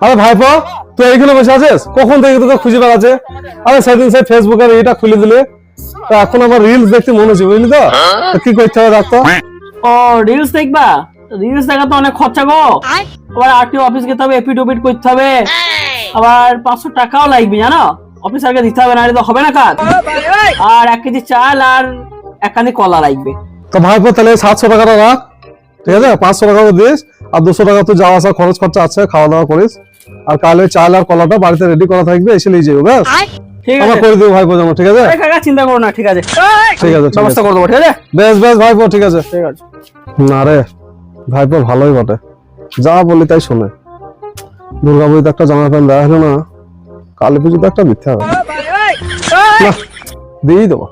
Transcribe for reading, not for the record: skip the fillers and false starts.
আরে ভাইপো তুই এইখানে বসে আছিস? কখন থেকে তোকে খুঁজে বেড়াচ্ছে। আরে সেদিন সে ফেসবুক আর এটা খুলে দিলে, তা এখন আমার রিলস দেখতে মনে হচ্ছে, বুঝলি তো? তা কি করতে হবে ডাক্তার? ও রিলস দেখবা? রিলস দেখা তো অনেক খরচা গো। আবার আরটিও অফিস যেতে হবে, এপিডোপিট করতে হবে, আবার 500 টাকাও লাগবে জানো, অফিসারকে দিতে হবে, নাহলে তো হবে না কাজ। আর 1 কেজি চাল আর 1 কানি কলা লাগবে। তো ভাইপো তাহলে 700 টাকাটা রাখ, ঠিক আছে? 500 টাকা দিস, আর 200 টাকা তুই যাওয়া আসা খরচ খরচা আছে, খাওয়া দাওয়া করিস। আর কালে চাল আর কলাটা বাড়িতে রেডি করা থাকবে, এসে নিয়ে যাবো। ব্যাস ঠিক আমার আছে করে দেবো ভাইপো, যেমন ঠিক আছে? আরে কাকা চিন্তা করো না, ঠিক আছে ঠিক আছে, ঠিক ব্যবস্থা আছে। করে দেবো, ঠিক আছে বেশ বেশ ভাইপো, ঠিক আছে। ঠিক আছে। না রে ভাইপো ভালোই বটে, যা বলি তাই শোনে। দুর্গা পুজোতে একটা জামা প্যান্ট দেওয়া হলো না, কালী পুজোতে একটা দিতে হবে। না, দিয়েই দেবো।